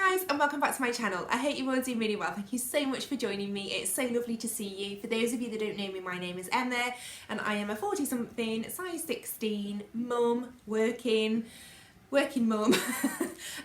guys, and welcome back to my channel. I hope you're all doing really well. Thank you so much for joining me. It's so lovely to see you. For those of you that don't know me, my name is Emma and I am a 40-something, size 16 mum, working mum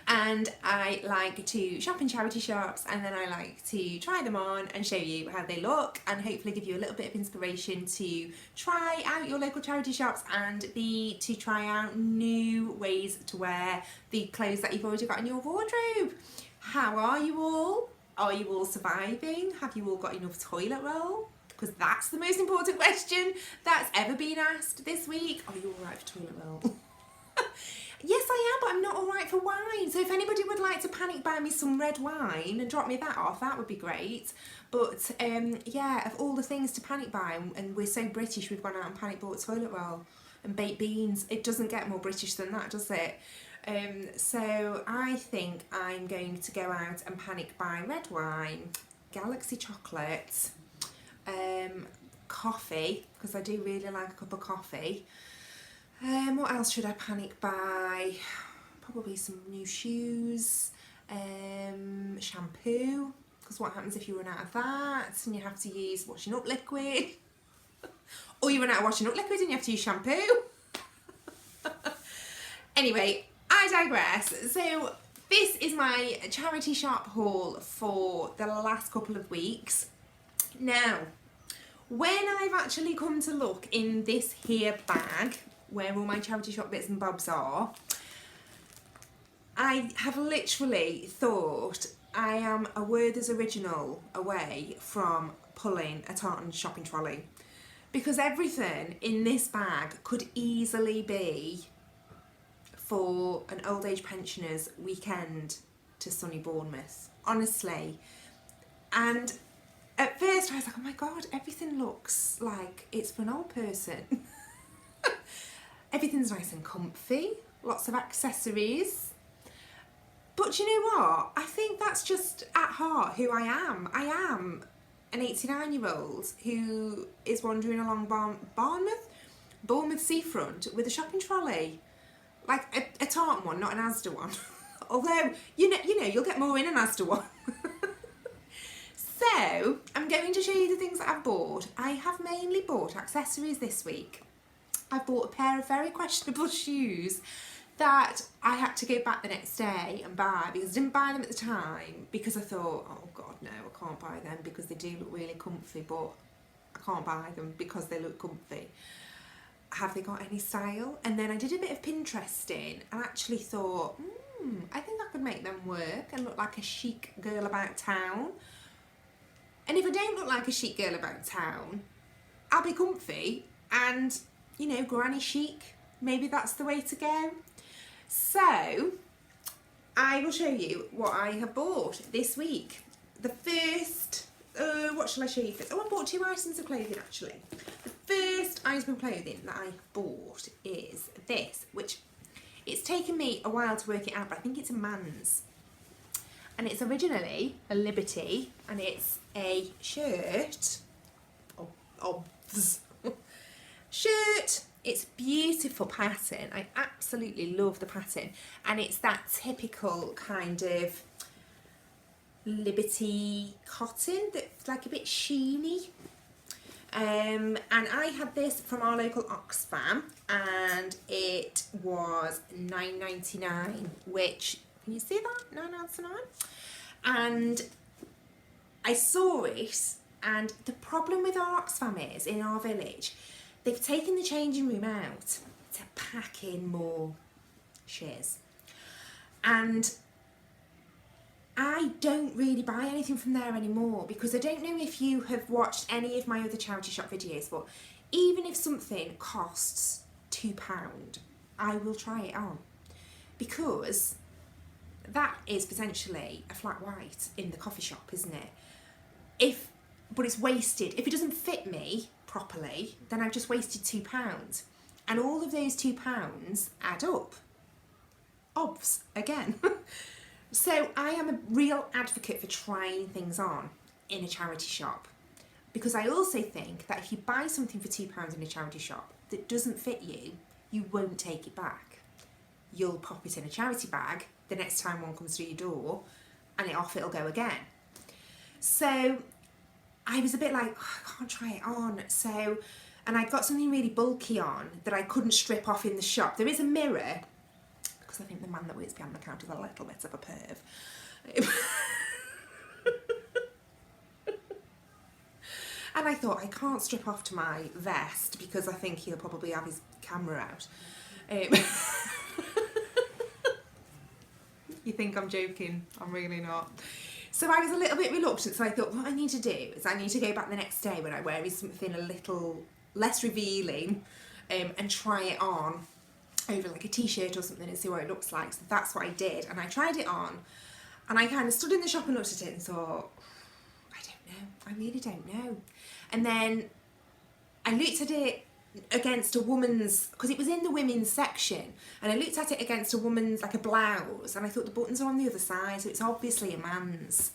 and I like to shop in charity shops, and then I like to try them on and show you how they look and hopefully give you a little bit of inspiration to try out your local charity shops and to try out new ways to wear the clothes that you've already got in your wardrobe. How are you all? Are you all surviving? Have you all got enough toilet roll? Because that's the most important question that's ever been asked this week. Are you alright for toilet roll? Yes, I am, but I'm not alright for wine. So if anybody would like to panic buy me some red wine and drop me that off, that would be great. But yeah, of all the things to panic buy, and we're so British, we've gone out and panic bought toilet roll and baked beans. It doesn't get more British than that, does it? So I think I'm going to go out and panic buy red wine, Galaxy chocolate, coffee, because I do really like a cup of coffee. What else should I panic buy? Probably some new shoes, shampoo, because what happens if you run out of that and you have to use washing up liquid? Or you run out of washing up liquid and you have to use shampoo? Anyway, I digress. So this is my charity shop haul for the last couple of weeks. Now, when I've actually come to look in this here bag, where all my charity shop bits and bobs are, I have literally thought I am a Werther's original away from pulling a tartan shopping trolley, because everything in this bag could easily be for an old age pensioners weekend to sunny Bournemouth, honestly. And at first I was like, oh my god, everything looks like it's for an old person. Everything's nice and comfy, lots of accessories. But you know what? I think that's just at heart who I am. I am an 89-year-old who is wandering along Bournemouth seafront with a shopping trolley. Like a tartan one, not an Asda one. Although, you know, you'll get more in an Asda one. So, I'm going to show you the things that I've bought. I have mainly bought accessories this week. I bought a pair of very questionable shoes that I had to go back the next day and buy, because I didn't buy them at the time because I thought, oh god, no, I can't buy them because they do look really comfy, but I can't buy them because they look comfy. Have they got any style? And then I did a bit of Pinteresting and actually thought, I think I could make them work and look like a chic girl about town. And if I don't look like a chic girl about town, I'll be comfy and, you know, granny chic. Maybe that's the way to go. So, I will show you what I have bought this week. The first, what shall I show you first? Oh, I bought 2 items of clothing actually. The first item of clothing that I bought is this, which it's taken me a while to work it out, but I think it's a man's. And it's originally a Liberty, and it's a shirt. Shirt. It's beautiful pattern. I absolutely love the pattern, and it's that typical kind of Liberty cotton that's like a bit sheeny. And I had this from our local Oxfam, and it was £9.99, which, can you see that? £9.99. And I saw it, and the problem with our Oxfam is, in our village, they've taken the changing room out to pack in more shiz. And I don't really buy anything from there anymore, because I don't know if you have watched any of my other charity shop videos, but even if something costs £2, I will try it on, because that is potentially a flat white in the coffee shop, isn't it? But it's wasted. If it doesn't fit me properly, then I've just wasted £2. And all of those £2 add up. Obvs, again. So I am a real advocate for trying things on in a charity shop, because I also think that if you buy something for £2 in a charity shop that doesn't fit you, you won't take it back. You'll pop it in a charity bag the next time one comes through your door and off it'll go again. So I was a bit like, oh, I can't try it on. So, and I'd got something really bulky on that I couldn't strip off in the shop. There is a mirror, because I think the man that works behind the counter is a little bit of a perv. And I thought, I can't strip off to my vest because I think he'll probably have his camera out. You think I'm joking? I'm really not. So I was a little bit reluctant, so I thought what I need to do is I need to go back the next day when I wear something a little less revealing and try it on over like a t-shirt or something and see what it looks like. So that's what I did, and I tried it on, and I kind of stood in the shop and looked at it and thought, I don't know, I really don't know. And then I looked at it against a woman's, because it was in the women's section, and I looked at it against a woman's, like a blouse, and I thought the buttons are on the other side, so it's obviously a man's.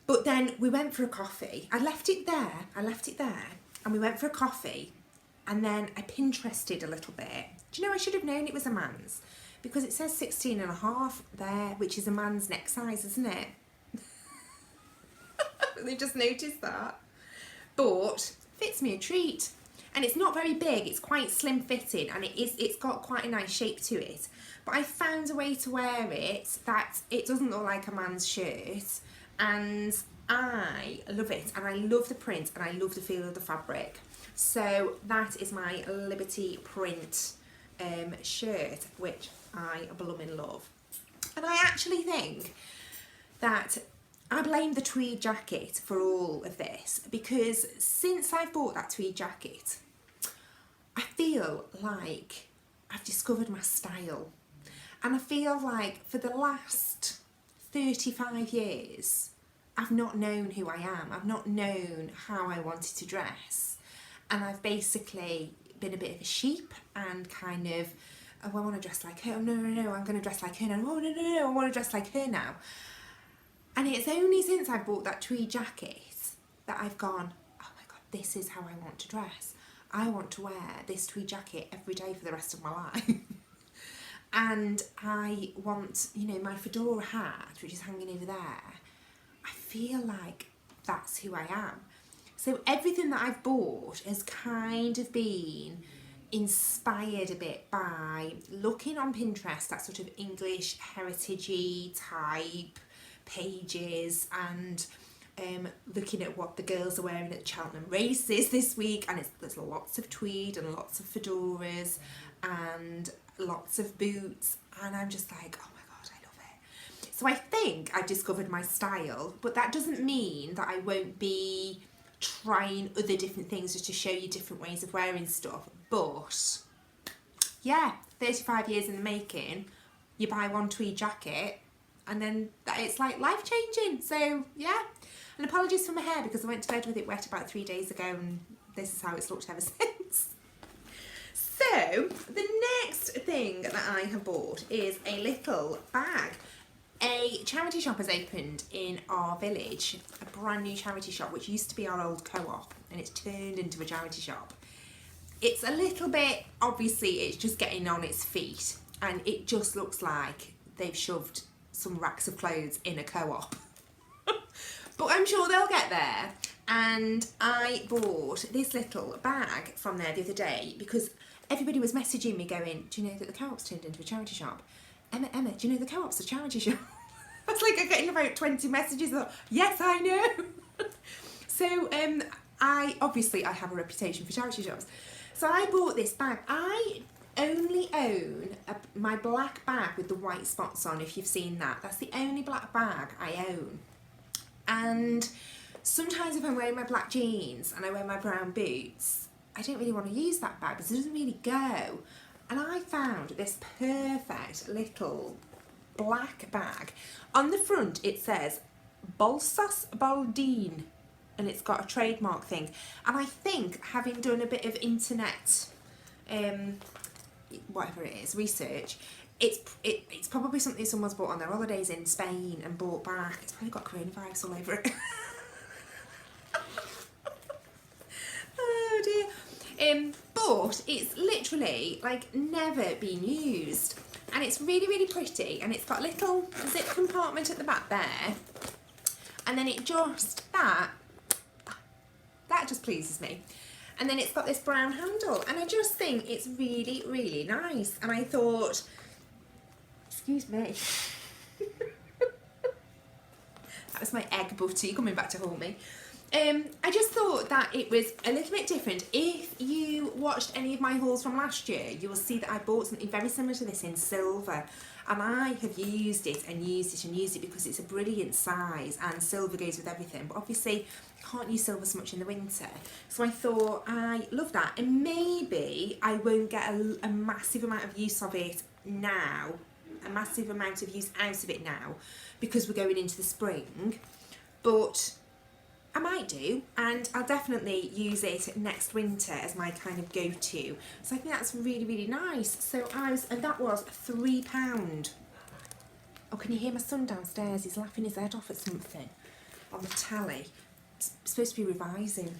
But then we went for a coffee. I left it there, and we went for a coffee, and then I Pinterested a little bit. Do you know, I should have known it was a man's, because it says 16.5 there, which is a man's neck size, isn't it? They just noticed that. But fits me a treat, and it's not very big, it's quite slim fitting, and it's got quite a nice shape to it. But I found a way to wear it that it doesn't look like a man's shirt, and I love it, and I love the print, and I love the feel of the fabric. So that is my Liberty print shirt, which I blooming love. And I actually think that I blame the tweed jacket for all of this, because since I've bought that tweed jacket, I feel like I've discovered my style. And I feel like for the last 35 years, I've not known who I am. I've not known how I wanted to dress. And I've basically been a bit of a sheep and kind of, oh, I want to dress like her. Oh, no, I'm going to dress like her now. Oh, no, I want to dress like her now. And it's only since I bought that tweed jacket that I've gone, oh my God, this is how I want to dress. I want to wear this tweed jacket every day for the rest of my life. And I want, you know, my fedora hat, which is hanging over there. I feel like that's who I am. So everything that I've bought has kind of been inspired a bit by looking on Pinterest, that sort of English heritage-y type pages, and looking at what the girls are wearing at Cheltenham races this week, and there's lots of tweed and lots of fedoras and lots of boots, and I'm just like, oh my God, I love it. So I think I've discovered my style, but that doesn't mean that I won't be trying other different things just to show you different ways of wearing stuff. But yeah, 35 years in the making, you buy one tweed jacket and then it's like life-changing. So yeah, and apologies for my hair because I went to bed with it wet about 3 days ago, and this is how it's looked ever since. So the next thing that I have bought is a little bag. A charity shop has opened in our village, a brand new charity shop, which used to be our old co-op, and it's turned into a charity shop. It's a little bit, obviously it's just getting on its feet, and it just looks like they've shoved some racks of clothes in a co-op. But I'm sure they'll get there. And I bought this little bag from there the other day because everybody was messaging me going, do you know that the co-op's turned into a charity shop? Emma, do you know the co-op's a charity shop? I was like, I'm getting about 20 messages. I thought, yes, I know. So I have a reputation for charity shops. So I bought this bag. I only own my black bag with the white spots on, if you've seen that. That's the only black bag I own. And sometimes if I'm wearing my black jeans and I wear my brown boots, I don't really want to use that bag because it doesn't really go. And I found this perfect little black bag. On the front it says Bolsas Baldine, and it's got a trademark thing. And I think, having done a bit of internet, whatever it is, research, it's probably something someone's bought on their holidays in Spain and bought back. It's probably got coronavirus all over it. Oh dear. But it's literally like never been used, And it's really, really pretty, and it's got a little zip compartment at the back there, and then it just, that just pleases me. And then it's got this brown handle, and I just think it's really, really nice. And I thought, excuse me, that was my egg butty coming back to haunt me. I just thought that it was a little bit different. If you watched any of my hauls from last year, you will see that I bought something very similar to this in silver, and I have used it and used it and used it because it's a brilliant size, and silver goes with everything. But obviously you can't use silver so much in the winter, so I thought I love that, and maybe I won't get a massive amount of use of it now, a massive amount of use out of it now, because we're going into the spring, but I might do, and I'll definitely use it next winter as my kind of go-to. So I think that's really, really nice. So and that was £3. Oh, can you hear my son downstairs? He's laughing his head off at something on the tally. He's supposed to be revising.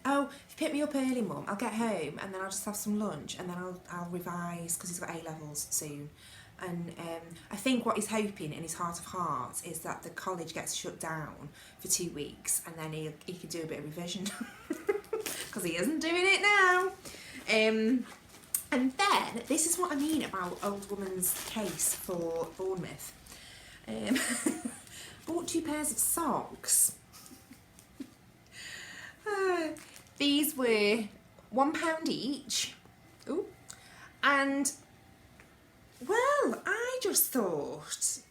Oh, if you pick me up early, Mum, I'll get home and then I'll just have some lunch and then I'll revise, because he's got A-levels soon. And I think what he's hoping in his heart of hearts is that the college gets shut down for 2 weeks, and then he can do a bit of revision, because he isn't doing it now. And then, this is what I mean about old woman's case for Bournemouth. Bought 2 pairs of socks. These were £1 each. Ooh. And well, I just thought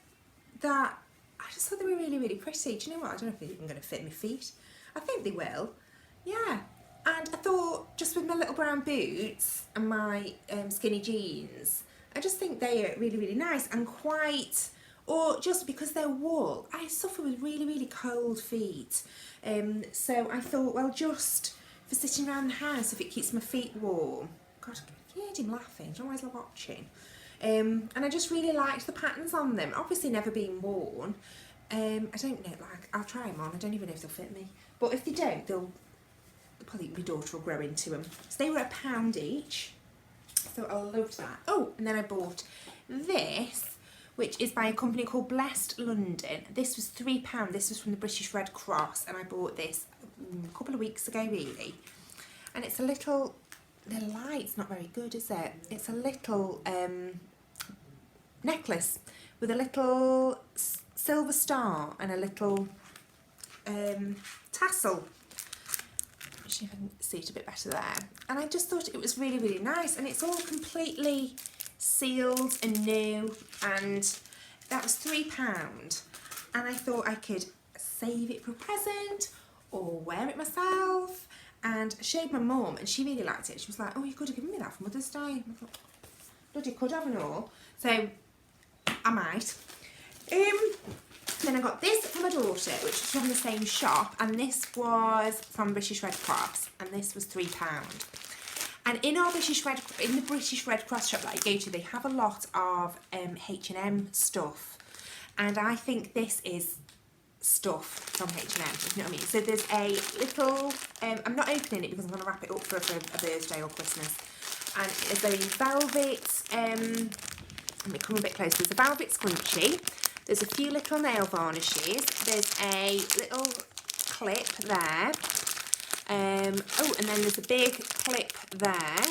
they were really, really pretty. Do you know what? I don't know if they're even going to fit my feet. I think they will. Yeah. And I thought, just with my little brown boots and my skinny jeans, I just think they are really, really nice and quite, or just because they're wool, I suffer with really, really cold feet. So I thought, well, just for sitting around the house, if it keeps my feet warm. God, I heard him laughing. Do you know why he's watching? And I just really liked the patterns on them. Obviously never been worn. I don't know, like, I'll try them on. I don't even know if they'll fit me. But if they don't, probably my daughter will grow into them. So they were £1 each. So I loved that. Oh, and then I bought this, which is by a company called Blessed London. This was £3. This was from the British Red Cross, and I bought this a couple of weeks ago, really. And it's a little, the light's not very good, is it? It's a little necklace with a little silver star and a little tassel. See if I can see it a bit better there. And I just thought it was really, really nice, and it's all completely sealed and new, and that was £3. And I thought I could save it for a present or wear it myself. And I showed my mum, and she really liked it. She was like, oh, you could have given me that for Mother's Day. And I thought, bloody could have and all. So I might. Then I got this for my daughter, which was from the same shop, and this was from British Red Cross, and this was £3. And in the British Red Cross shop that I go to, they have a lot of H&M stuff, and I think this is stuff from H&M, if you know what I mean. So there's a little, I'm not opening it because I'm going to wrap it up for a birthday or Christmas, and it's a velvet, let me come a bit closer. There's a velvet scrunchie. There's a few little nail varnishes. There's a little clip there. Oh, and then there's a big clip there.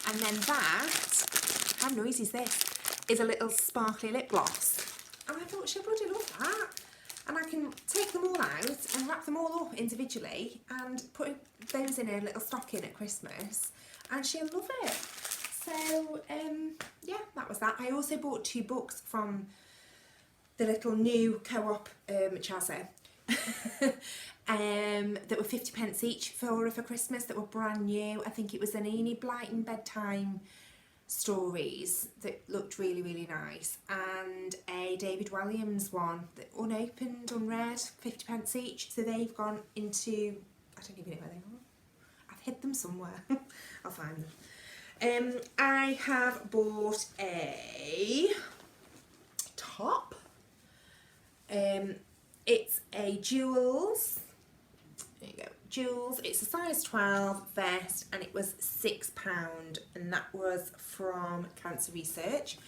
And then that, how noisy is this, is a little sparkly lip gloss. And I thought, she'll bloody love that. And I can take them all out and wrap them all up individually and put those in a little stocking at Christmas. And she'll love it. So, yeah, that was that. I also bought 2 books from the little new co-op Chazza that were 50p each for Christmas, that were brand new. I think it was an Enid Blyton bedtime stories that looked really, really nice, and a David Williams one that unopened, unread, 50p each. So they've gone into, I don't even know where they are. I've hid them somewhere. I'll find them. I have bought a top. It's a Jewels, there you go, Jewels, it's a size 12 vest, and it was £6, and that was from Cancer Research.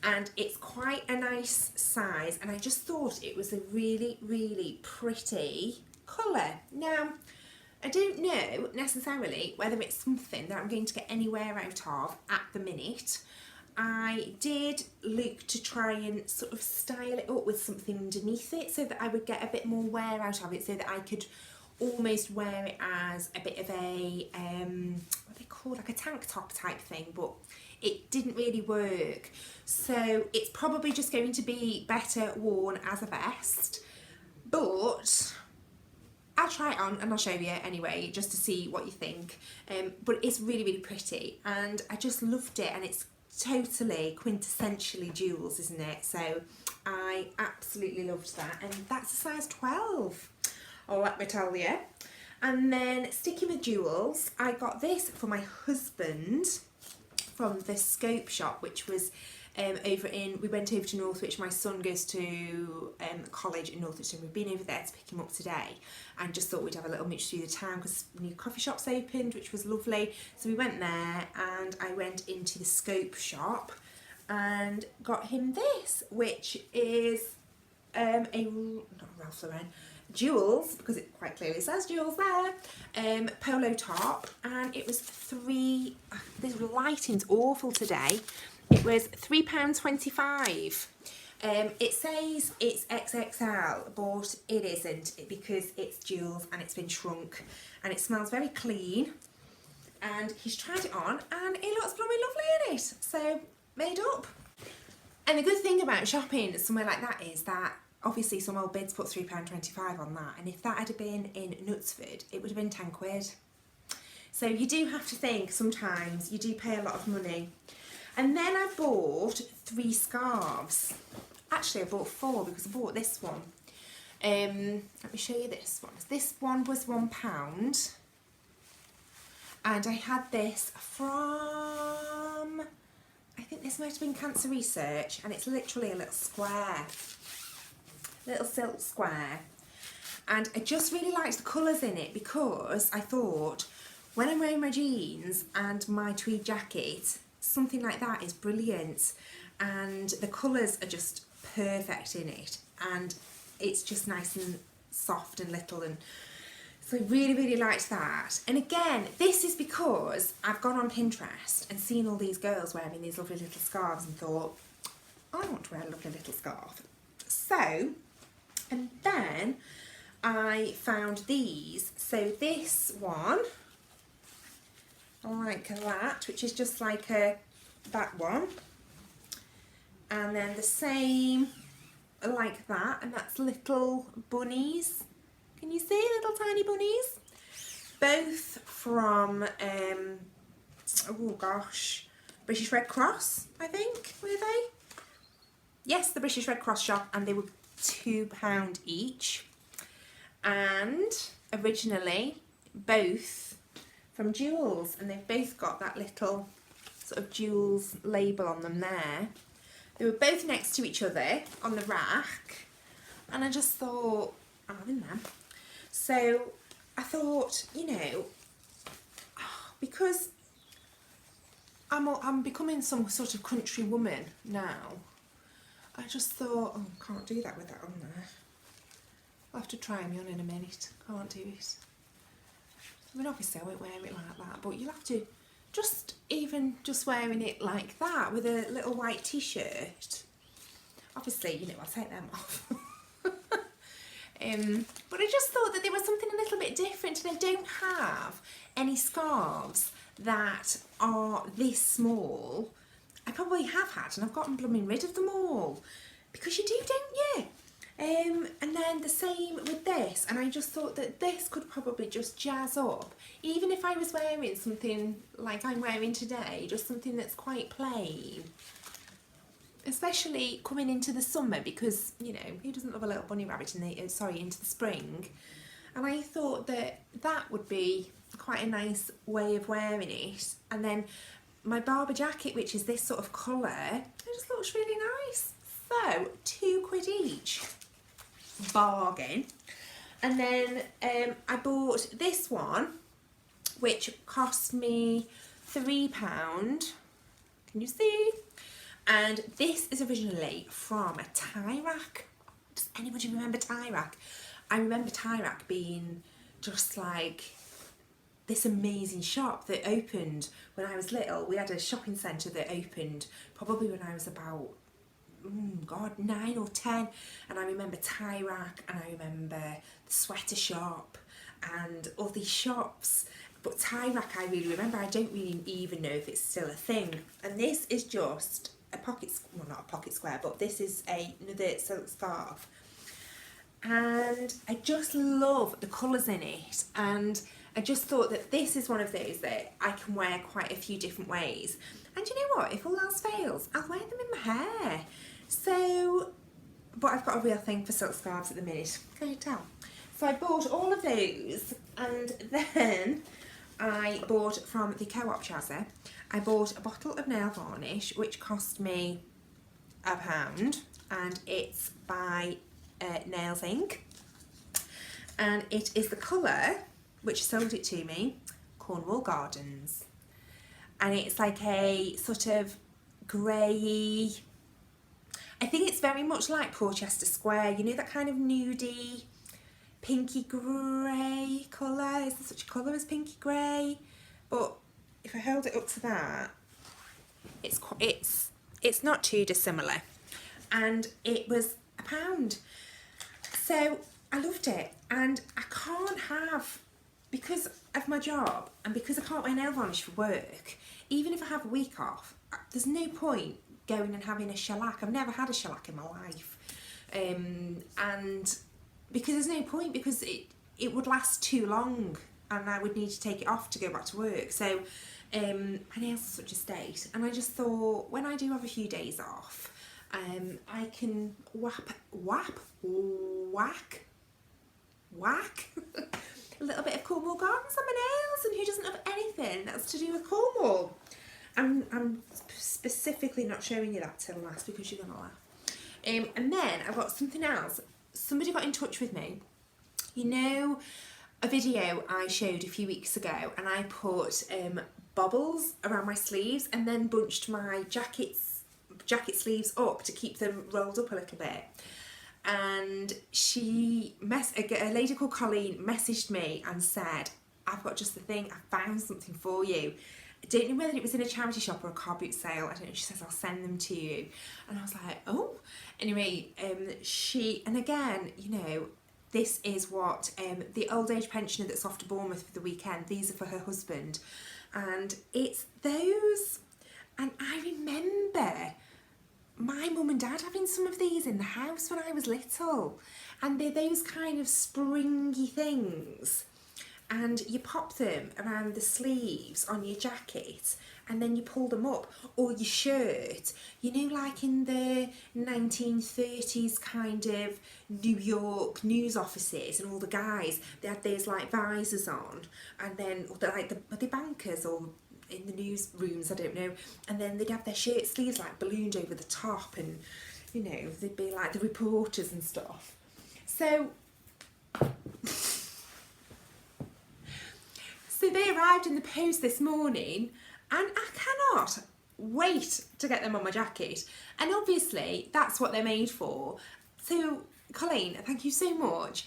and it's quite a nice size, and I just thought it was a really, really pretty colour. Now, I don't know necessarily whether it's something that I'm going to get anywhere out of at the minute. I did look to try and sort of style it up with something underneath it so that I would get a bit more wear out of it, so that I could almost wear it as a bit of a, what they call, like a tank top type thing, but it didn't really work. So it's probably just going to be better worn as a vest, but I'll try it on and I'll show you anyway, just to see what you think. But it's really, really pretty, and I just loved it, and it's totally quintessentially jewels, isn't it? So I absolutely loved that, and that's a size 12. Oh, let me tell you. And then sticking with jewels, I got this for my husband from the Scope shop, which was we went over to Northwich. My son goes to college in Northwich, and we've been over there to pick him up today, and just thought we'd have a little mooch through the town because new coffee shops opened, which was lovely. So we went there, and I went into the Scope shop and got him this, which is not Ralph Lauren, jewels, because it quite clearly says jewels there, polo top, and it was this lighting's awful today. It was £3.25. It says it's XXL, but it isn't, because it's jewels and it's been shrunk, and it smells very clean. And he's tried it on, and it looks blooming lovely in it. So, made up. And the good thing about shopping somewhere like that is that obviously some old bids put £3.25 on that, and if that had been in Knutsford, it would have been £10. So you do have to think sometimes, you do pay a lot of money. And then I bought 3 scarves. Actually, I bought 4 because I bought this one. Let me show you this one. This one was £1, and I had this from, I think this might have been Cancer Research, and it's literally a little square, little silk square. And I just really liked the colours in it, because I thought when I'm wearing my jeans and my tweed jacket, something like that is brilliant, and the colours are just perfect in it, and it's just nice and soft and little, and so I really, really liked that. And again, this is because I've gone on Pinterest and seen all these girls wearing these lovely little scarves and thought, I want to wear a lovely little scarf. So, and then I found these. So this one, like that, which is just like that one, and then the same like that, and that's little bunnies. Can you see little tiny bunnies? Both from oh gosh, British Red Cross, I think, were they? Yes, the British Red Cross shop, and they were £2 each, and originally both from Jewels, and they've both got that little sort of Jewels label on them there. They were both next to each other on the rack, and I just thought, I'm having them. So I thought, you know, because I'm becoming some sort of country woman now, I just thought, oh, I can't do that with that on there. I'll have to try me on in a minute. Can't do it. I mean, obviously I won't wear it like that, but you'll have to just wearing it like that with a little white t-shirt. Obviously, you know, I'll take them off. But I just thought that there was something a little bit different, and I don't have any scarves that are this small. I probably have had, and I've gotten blooming rid of them all, because you do, don't you? And then the same with this, and I just thought that this could probably just jazz up, even if I was wearing something like I'm wearing today, just something that's quite plain, especially coming into the summer, because, you know, who doesn't love a little bunny rabbit into the spring? And I thought that that would be quite a nice way of wearing it. And then my Barber jacket, which is this sort of colour, it just looks really nice. So, £2 each. Bargain. And then I bought this one, which cost me £3. Can you see? And this is originally from a tie rack. Does anybody remember tie rack? I remember tie rack being just like this amazing shop that opened when I was little. We had a shopping centre that opened probably when I was about, 9 or 10. And I remember tie rack, and I remember the sweater shop and all these shops. But tie rack I really remember. I don't really even know if it's still a thing. And this is just a pocket, well, not a pocket square, but this is another silk scarf. And I just love the colours in it, and I just thought that this is one of those that I can wear quite a few different ways. And you know what, if all else fails, I'll wear them in my hair. So, but I've got a real thing for silk scarves at the minute, can you tell? So I bought all of those, and then I bought from the Co-op Chazza, I bought a bottle of nail varnish, which cost me £1, and it's by Nails Inc. And it is the colour, which sold it to me, Cornwall Gardens. And it's like a sort of grey, I think it's very much like Porchester Square, you know, that kind of nudie, pinky grey colour. Is there such a colour as pinky grey? But if I hold it up to that, it's not too dissimilar. And it was £1. So I loved it, and I can't have, because of my job and because I can't wear nail varnish for work, even if I have a week off, there's no point going and having a shellac. I've never had a shellac in my life, and because there's no point, because it would last too long and I would need to take it off to go back to work. So my nails are such a state, and I just thought when I do have a few days off, I can whack a little bit of Cornwall Gardens on my nails, and who doesn't have anything that's to do with Cornwall? I'm specifically not showing you that till last because you're gonna laugh. And then I've got something else. Somebody got in touch with me. You know, a video I showed a few weeks ago, and I put bobbles around my sleeves and then bunched my jacket sleeves up to keep them rolled up a little bit. And a lady called Colleen messaged me and said, I've got just the thing, I found something for you. I don't know whether it was in a charity shop or a car boot sale, I don't know. She says, I'll send them to you. And I was like, oh. Anyway, and again, you know, this is what the old age pensioner that's off to Bournemouth for the weekend, these are for her husband. And it's those, and I remember my mum and dad having some of these in the house when I was little, and they're those kind of springy things, and you pop them around the sleeves on your jacket and then you pull them up, or your shirt, you know, like in the 1930s kind of New York news offices, and all the guys, they had those like visors on, and then were they bankers or in the newsrooms, I don't know, and then they'd have their shirt sleeves like ballooned over the top, and you know, they'd be like the reporters and stuff. So they arrived in the post this morning, and I cannot wait to get them on my jacket, and obviously that's what they're made for. So Colleen, thank you so much,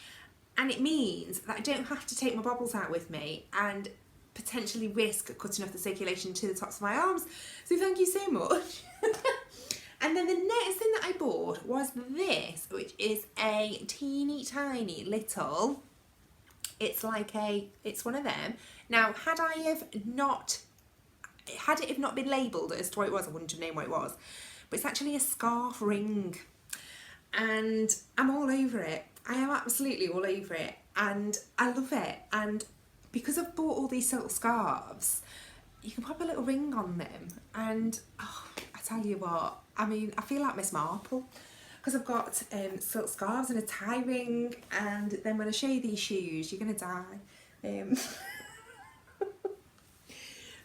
and it means that I don't have to take my bobbles out with me and potentially risk cutting off the circulation to the tops of my arms. So thank you so much. And then the next thing that I bought was this, which is a teeny tiny little, it's one of them. Now, had it have not been labelled as to what it was, I wouldn't have known what it was. But it's actually a scarf ring, and I'm all over it. I am absolutely all over it, and I love it. And because I've bought all these silk scarves, you can pop a little ring on them, and oh, I tell you what, I mean, I feel like Miss Marple, because I've got silk scarves and a tie ring, and then when I show you these shoes, you're gonna die.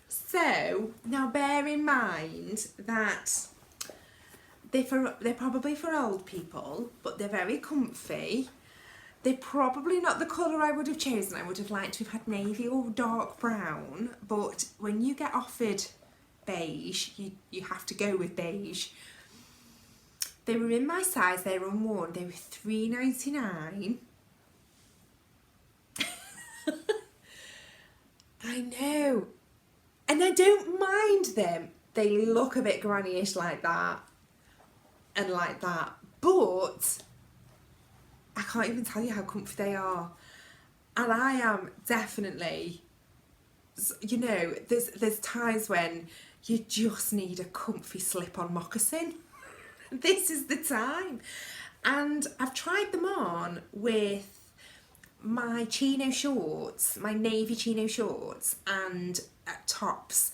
So now bear in mind that they're probably for old people, but they're very comfy. They're probably not the colour I would have chosen. I would have liked to have had navy or dark brown, but when you get offered beige. You have to go with beige. They were in my size, they were unworn, they were $3.99. I know. And I don't mind them. They look a bit granny-ish like that and like that. But I can't even tell you how comfy they are. And I am definitely, you know, there's times when you just need a comfy slip-on moccasin. This is the time. And I've tried them on with my chino shorts, my navy chino shorts and tops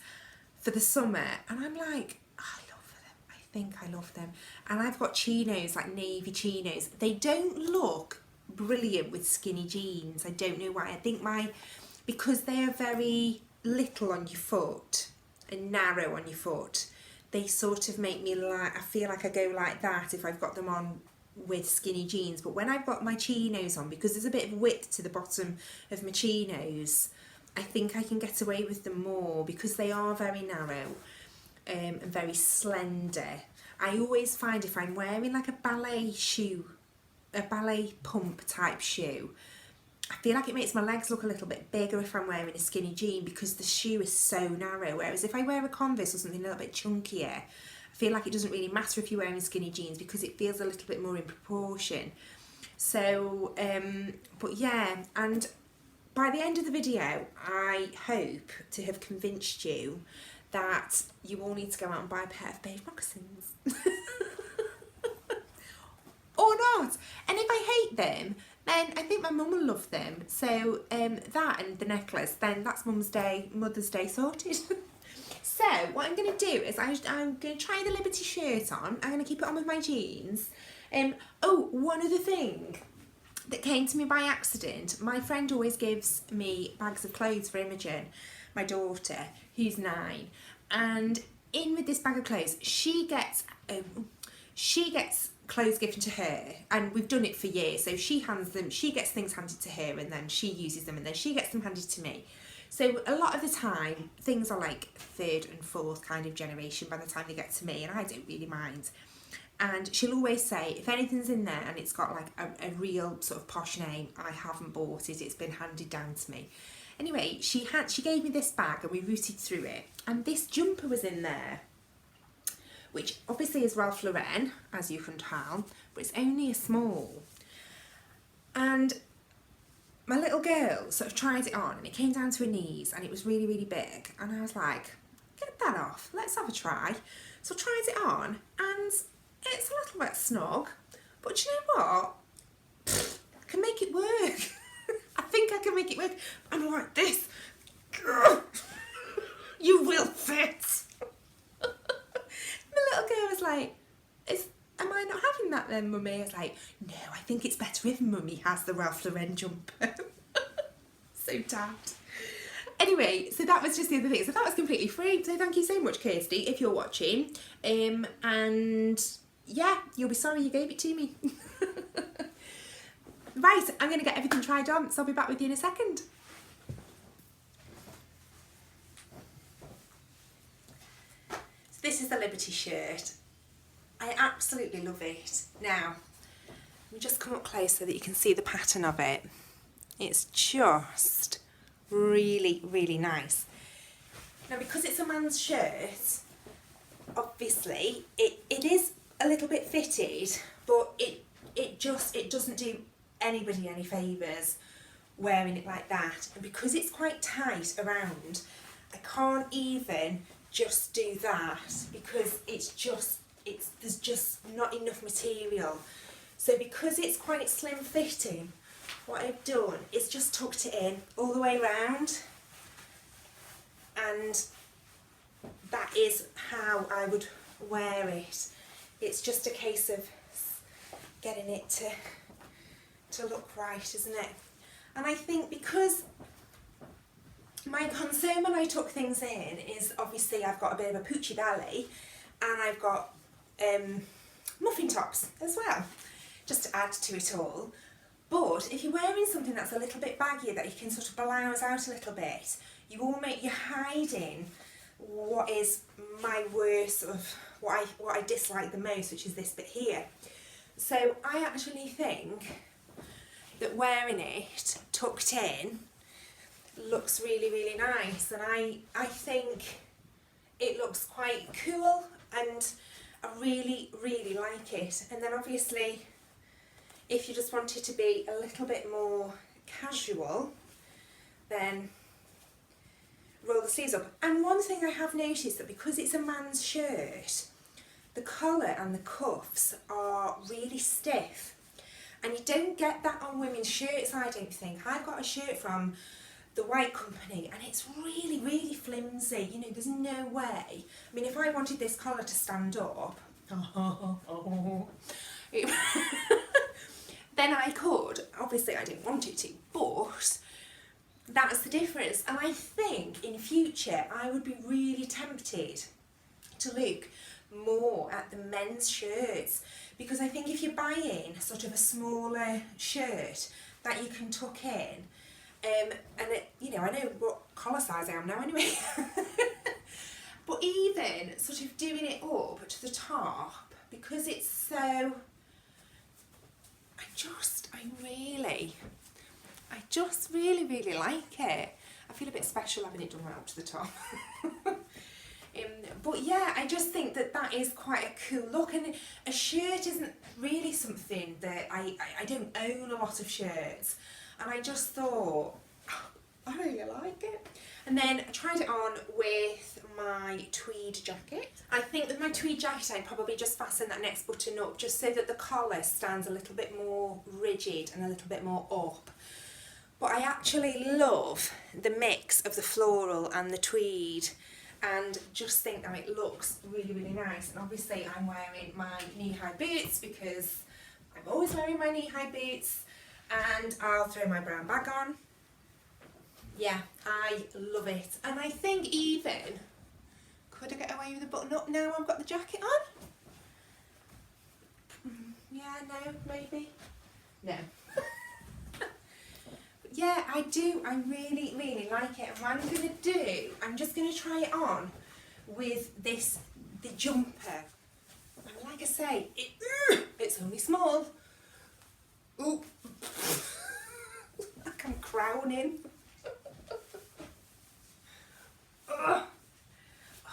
for the summer, and I'm like, I love them. I think I love them. And I've got chinos, like navy chinos. They don't look brilliant with skinny jeans. I don't know why. I think because they are very little on your foot and narrow on your foot, they sort of make me like, I feel like I go like that if I've got them on with skinny jeans. But when I've got my chinos on, because there's a bit of width to the bottom of my chinos, I think I can get away with them more because they are very narrow and very slender. I always find if I'm wearing like a ballet shoe, a ballet pump type shoe, I feel like it makes my legs look a little bit bigger if I'm wearing a skinny jean because the shoe is so narrow. Whereas if I wear a Converse or something a little bit chunkier, I feel like it doesn't really matter if you're wearing skinny jeans because it feels a little bit more in proportion. So, but yeah, and by the end of the video, I hope to have convinced you that you all need to go out and buy a pair of beige moccasins. Or not. And if I hate them, then I think my mum will love them. So that and the necklace, then that's Mother's Day sorted. So what I'm going to do is I'm going to try the Liberty shirt on. I'm going to keep it on with my jeans. Oh, one other thing that came to me by accident. My friend always gives me bags of clothes for Imogen, my daughter, who's 9. And in with this bag of clothes, she gets clothes given to her, and we've done it for years. So she gets things handed to her, and then she uses them, and then she gets them handed to me. So a lot of the time, things are like 3rd and 4th kind of generation by the time they get to me, and I don't really mind. And she'll always say, if anything's in there and it's got like a real sort of posh name, I haven't bought it, it's been handed down to me. Anyway, she gave me this bag and we rooted through it, and this jumper was in there, which obviously is Ralph Lauren, as you can tell, but it's only a small. And my little girl sort of tried it on and it came down to her knees and it was really, really big. And I was like, get that off, let's have a try. So I tried it on and it's a little bit snug, but you know what? I can make it work. I think I can make it work. I'm like this. You will fit. The little girl was like, am I not having that then, Mummy? I was like, no, I think it's better if Mummy has the Ralph Lauren jumper. So daft. Anyway, so that was just the other thing. So that was completely free. So thank you so much, Kirsty, if you're watching. And yeah, you'll be sorry you gave it to me. Right, I'm going to get everything tried on, so I'll be back with you in a second. So this is the Liberty shirt. I absolutely love it. Now, let me just come up close so that you can see the pattern of it. It's just really, really nice. Now, because it's a man's shirt, obviously, it is a little bit fitted, but it doesn't do anybody any favours wearing it like that. And because it's quite tight around, I can't even just do that because there's just not enough material. So because it's quite slim fitting, what I've done is just tucked it in all the way around, and that is how I would wear it. It's just a case of getting it to look right, isn't it? And I think because my concern when I tuck things in is obviously I've got a bit of a poochy belly and I've got muffin tops as well, just to add to it all. But if you're wearing something that's a little bit baggier that you can sort of blouse out a little bit, you're hiding what is my worst of what I dislike the most, which is this bit here. So I actually think that wearing it tucked in looks really, really nice, and I think it looks quite cool, and I really, really like it. And then obviously, if you just want it to be a little bit more casual, then roll the sleeves up. And one thing I have noticed, that because it's a man's shirt, the collar and the cuffs are really stiff, and you don't get that on women's shirts, I don't think. I've got a shirt from the White Company and it's really, really flimsy, you know, there's no way. I mean, if I wanted this collar to stand up, then I could. Obviously I don't want it to, but that's the difference. And I think in future I would be really tempted to look more at the men's shirts, because I think if you're buying sort of a smaller shirt that you can tuck in, and it, you know, I know what collar size I am now anyway, but even sort of doing it up to the top, because it's so, I just really, really like it. I feel a bit special having it done right up to the top. But yeah, I just think that that is quite a cool look, and a shirt isn't really something that I don't own a lot of shirts, and I just thought, oh, I really like it. And then I tried it on with my tweed jacket. I think with my tweed jacket I'd probably just fasten that next button up just so that the collar stands a little bit more rigid and a little bit more up. But I actually love the mix of the floral and the tweed, and just think that it looks really, really nice. And obviously I'm wearing my knee-high boots because I'm always wearing my knee-high boots, and I'll throw my brown bag on. Yeah, I love it. And I think even, could I get away with the button up now I've got the jacket on? Yeah, no, maybe? No. Yeah, I do. I really, really like it. And what I'm going to do, I'm just going to try it on with the jumper. And like I say, it's only small. Ooh. Like I'm crowning. Oh,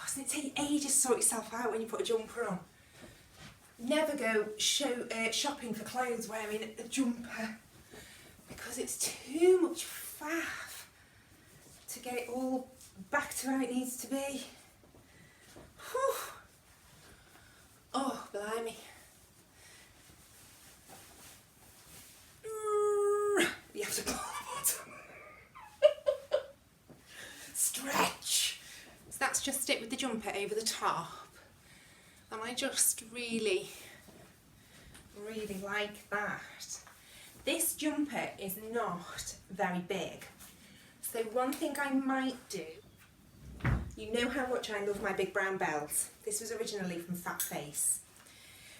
doesn't it take ages to sort yourself out when you put a jumper on? Never go shopping for clothes wearing a jumper, because it's too much faff to get it all back to where it needs to be. Whew. Oh, blimey. You have to pull the bottom. Stretch. So that's just it with the jumper over the top. And I just really, really like that. This jumper is not very big, so one thing I might do, you know how much I love my big brown belt. This was originally from Fat Face.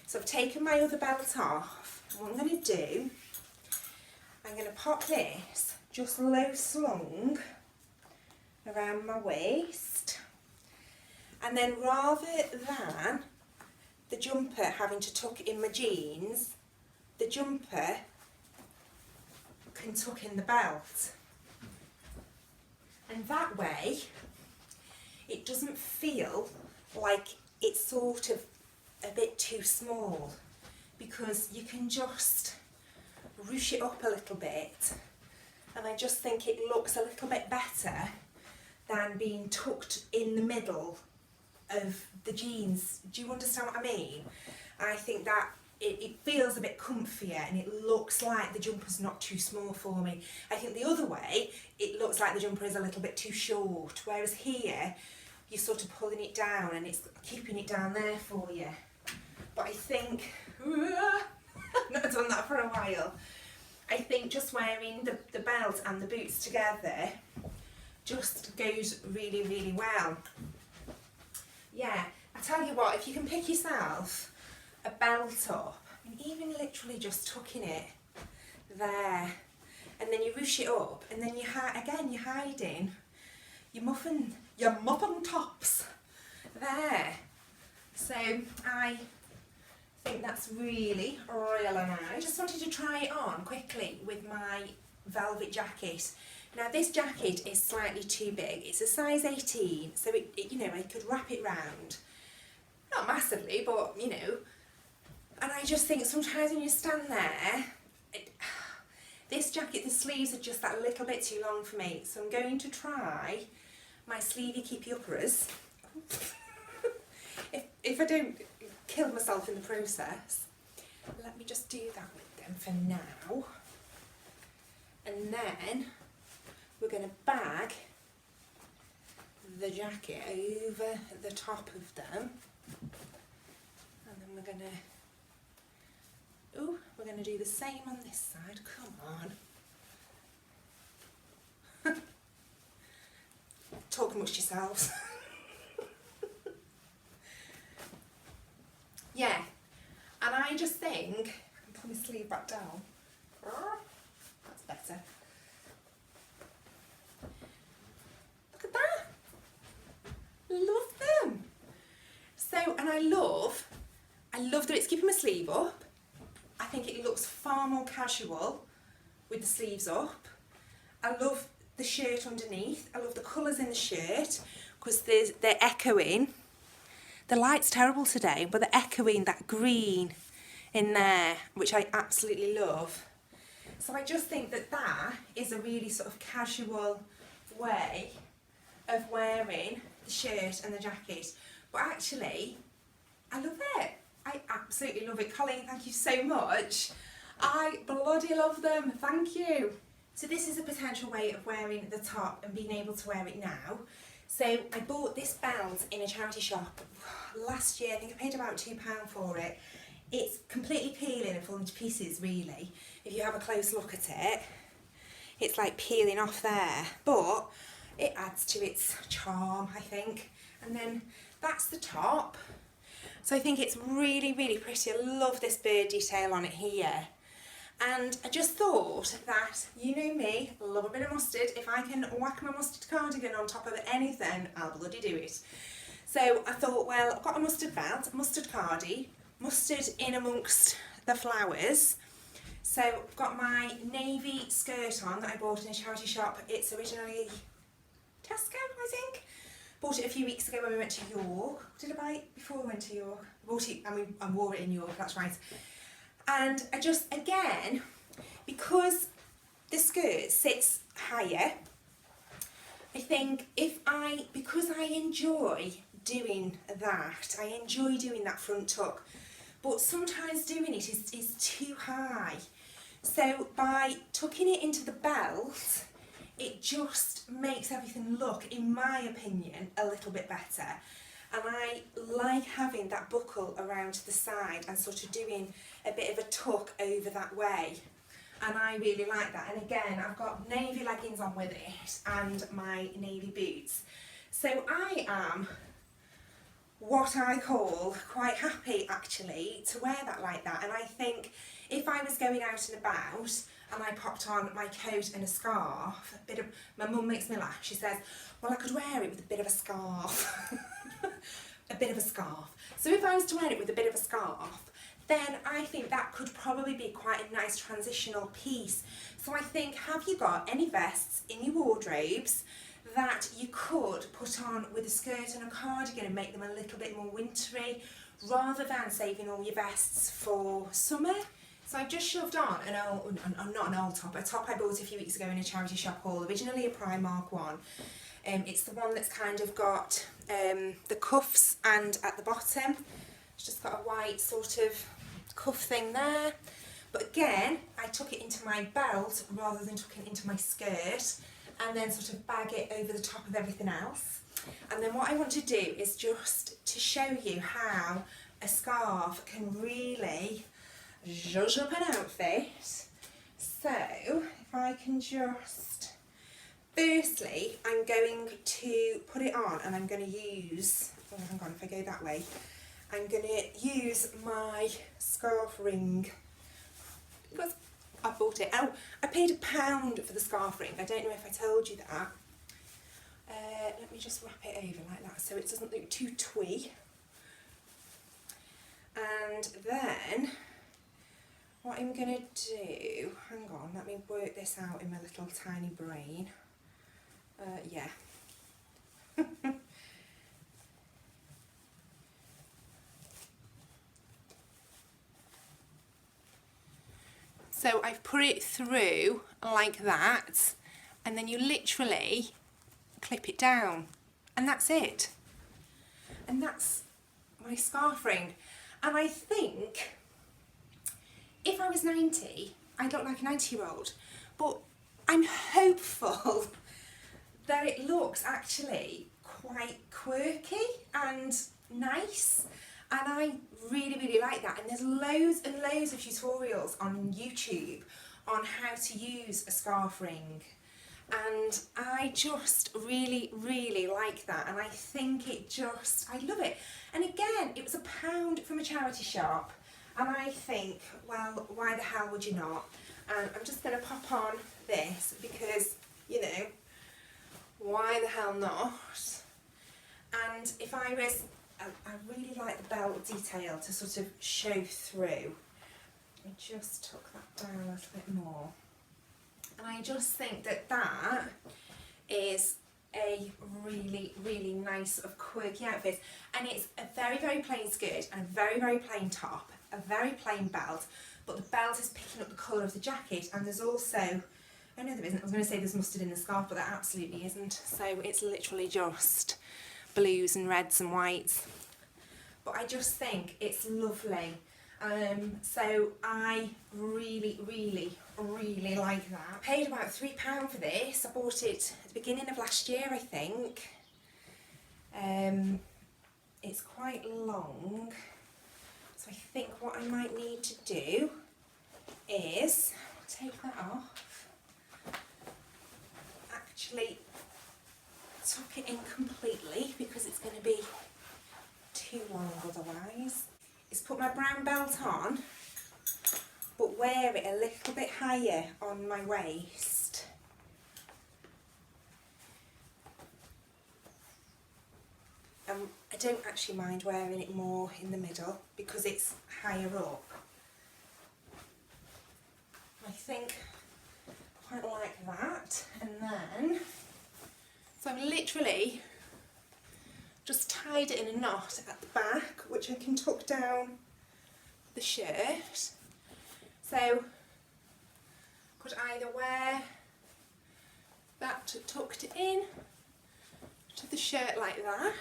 So I've taken my other belt off, and what I'm going to do, I'm going to pop this just low slung around my waist, and then rather than the jumper having to tuck in my jeans, the jumper can tuck in the belt, and that way it doesn't feel like it's sort of a bit too small, because you can just ruche it up a little bit, and I just think it looks a little bit better than being tucked in the middle of the jeans. Do you understand what I mean? I think that it feels a bit comfier, and it looks like the jumper's not too small for me. I think the other way, it looks like the jumper is a little bit too short, whereas here, you're sort of pulling it down and it's keeping it down there for you. But I think, I've not done that for a while. I think just wearing the belt and the boots together just goes really, really well. Yeah, I tell you what, if you can pick yourself a belt up, and even literally just tucking it there, and then you ruche it up, and then you're hiding muffin tops there. So I think that's really nice. I just wanted to try it on quickly with my velvet jacket. Now this jacket is slightly too big. It's a size 18, so it you know, I could wrap it round. Not massively, but you know. And I just think sometimes when you stand there, this jacket, the sleeves are just that little bit too long for me. So I'm going to try my sleevey keepy uppers. if I don't kill myself in the process. Let me just do that with them for now. And then we're going to bag the jacket over the top of them. And then we're going to do the same on this side. Come on. Talk amongst yourselves. Yeah, and I just think, pull my sleeve back down. That's better. Look at that. Love them. So, and I love that it's keeping my sleeve up. I think it looks far more casual with the sleeves up. I love the shirt underneath. I love the colours in the shirt because they're echoing. The light's terrible today, but they're echoing that green in there, which I absolutely love. So I just think that that is a really sort of casual way of wearing the shirt and the jacket. But actually, I love it. I absolutely love it. Colleen, thank you so much. I bloody love them. Thank you. So this is a potential way of wearing the top and being able to wear it now. So I bought this belt in a charity shop last year. I think I paid about £2 for it. It's completely peeling and falling to pieces, really. If you have a close look at it, it's like peeling off there. But it adds to its charm, I think. And then that's the top. So I think it's really, really pretty. I love this bird detail on it here. And I just thought that, you know me, love a bit of mustard. If I can whack my mustard cardigan on top of anything, I'll bloody do it. So I thought, well, I've got a mustard belt, mustard cardi, mustard in amongst the flowers. So I've got my navy skirt on that I bought in a charity shop. It's originally Tesco, I think. Bought it a few weeks ago when we went to York. Did I buy it before we went to York? Bought it and I wore it in York, that's right. And I just, again, because the skirt sits higher, I think because I enjoy doing that, I enjoy doing that front tuck, but sometimes doing it is too high. So by tucking it into the belt, it just makes everything look, in my opinion, a little bit better. And I like having that buckle around the side and sort of doing a bit of a tuck over that way. And I really like that. And again, I've got navy leggings on with it and my navy boots. So I am what I call quite happy, actually, to wear that like that. And I think if I was going out and about and I popped on my coat and a scarf, my mum makes me laugh. She says, well, I could wear it with a bit of a scarf. A bit of a scarf. So if I was to wear it with a bit of a scarf, then I think that could probably be quite a nice transitional piece. So I think, have you got any vests in your wardrobes that you could put on with a skirt and a cardigan and make them a little bit more wintry, rather than saving all your vests for summer? So I've just shoved on not an old top, a top I bought a few weeks ago in a charity shop haul, originally a Primark one. It's the one that's kind of got the cuffs and at the bottom, it's just got a white sort of cuff thing there. But again, I took it into my belt rather than took it into my skirt, and then sort of bag it over the top of everything else. And then what I want to do is just to show you how a scarf can really zhuzh up an outfit. So if I can just, firstly, I'm going to put it on and I'm going to use, oh hang on, if I go that way, I'm going to use my scarf ring, because I bought it. Oh, I paid £1 for the scarf ring. I don't know if I told you that. Let me just wrap it over like that so it doesn't look too twee. And then what I'm going to do, hang on, let me work this out in my little tiny brain. Yeah. So I've put it through like that, and then you literally clip it down, and that's it. And that's my scarf ring. And I think if I was 90, I'd look like a 90-year-old. But I'm hopeful that it looks actually quite quirky and nice. And I really, really like that. And there's loads and loads of tutorials on YouTube on how to use a scarf ring. And I just really, really like that. And I think it just, I love it. And again, it was £1 from a charity shop. And I think, well, why the hell would you not? And I'm just going to pop on this because, you know, why the hell not? And if I was, I really like the belt detail to sort of show through. I just took that down a little bit more. And I just think that that is a really, really nice sort of quirky outfit. And it's a very, very plain skirt and a very, very plain top, a very plain belt, but the belt is picking up the colour of the jacket. And there's also, oh no there isn't, I was going to say there's mustard in the scarf, but that absolutely isn't. So it's literally just blues and reds and whites. But I just think it's lovely. So I really, really, really like that. I paid about £3 for this. I bought it at the beginning of last year, I think. It's quite long. So I think what I might need to do is take that off. Actually tuck it in completely because it's going to be too long otherwise. Is put my brown belt on, but wear it a little bit higher on my waist. I don't actually mind wearing it more in the middle because it's higher up. I think quite like that. And then, so I'm literally just tied it in a knot at the back, which I can tuck down the shirt. So could either wear that tucked in to the shirt like that,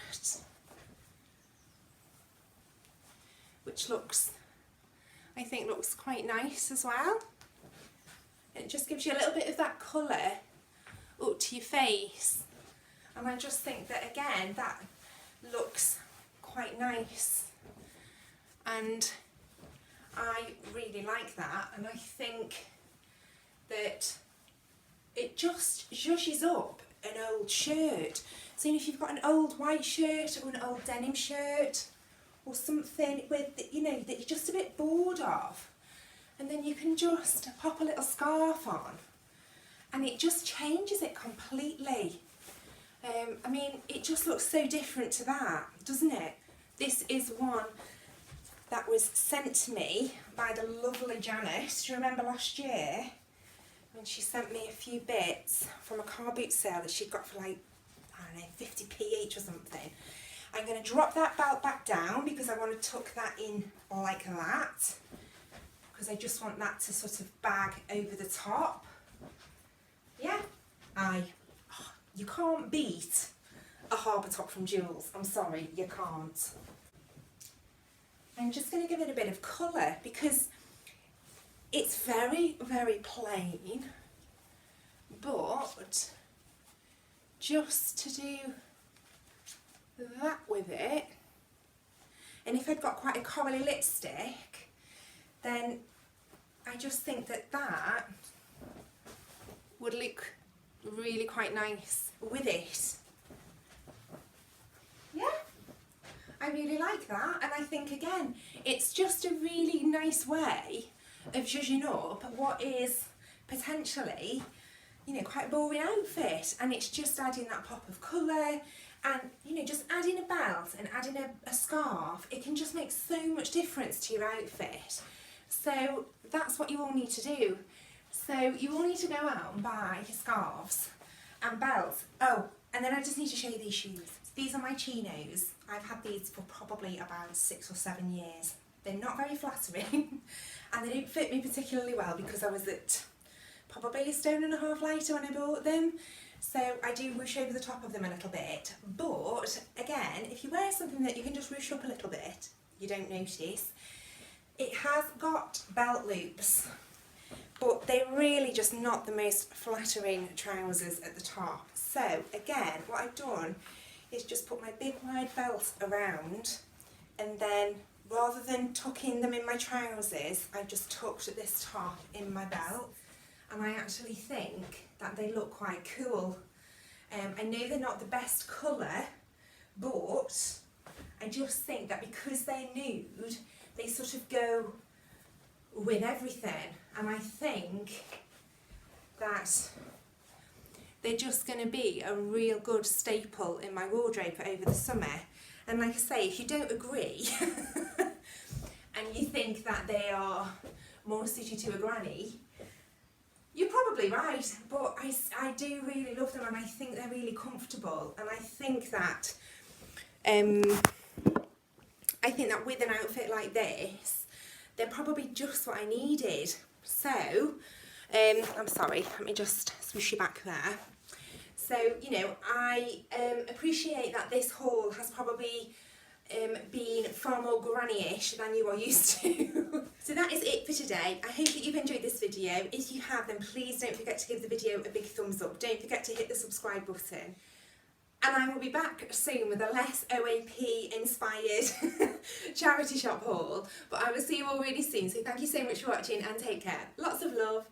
which looks, I think looks quite nice as well. It just gives you a little bit of that colour up to your face. And I just think that again, that looks quite nice, and I really like that. And I think that it just zhuzhes up an old shirt. So if you've got an old white shirt or an old denim shirt or something with, you know, that you're just a bit bored of, and then you can just pop a little scarf on and it just changes it completely. I mean, it just looks so different to that, doesn't it? This is one that was sent to me by the lovely Janice. Do you remember last year when she sent me a few bits from a car boot sale that she got for like, I don't know, 50p each or something? I'm going to drop that belt back down because I want to tuck that in like that, because I just want that to sort of bag over the top. Yeah, you can't beat a harbour top from Jules. I'm sorry, you can't. I'm just going to give it a bit of colour because it's very, very plain, but just to do that with it, and if I'd got quite a corally lipstick, then I just think that that would look really quite nice with it. Yeah, I really like that, and I think again it's just a really nice way of zhuzhing up what is potentially you know, quite a boring outfit, and it's just adding that pop of colour, and you know, just adding a belt and adding a scarf, it can just make so much difference to your outfit. So that's what you all need to do. So you all need to go out and buy scarves and belts. Oh, and then I just need to show you these shoes. These are my Chinos. I've had these for probably about 6 or 7 years. They're not very flattering and they don't fit me particularly well because I was at probably 1.5 stone lighter when I bought them. So I do ruche over the top of them a little bit. But again, if you wear something that you can just ruche up a little bit, you don't notice. It has got belt loops, but they're really just not the most flattering trousers at the top. So again, what I've done is just put my big wide belt around, and then rather than tucking them in my trousers, I've just tucked this top in my belt, and I actually think that they look quite cool. I know they're not the best colour, but I just think that because they're nude, they sort of go with everything, and I think that they're just going to be a real good staple in my wardrobe for over the summer. And like I say, if you don't agree and you think that they are more suited to a granny, you're probably right, but I do really love them, and I think they're really comfortable, and I think that with an outfit like this, they're probably just what I needed. So, I'm sorry, let me just swoosh you back there. So, you know, I appreciate that this haul has probably been far more granny-ish than you are used to. So that is it for today. I hope that you've enjoyed this video. If you have, then please don't forget to give the video a big thumbs up. Don't forget to hit the subscribe button. And I will be back soon with a less OAP-inspired charity shop haul. But I will see you all really soon. So thank you so much for watching and take care. Lots of love.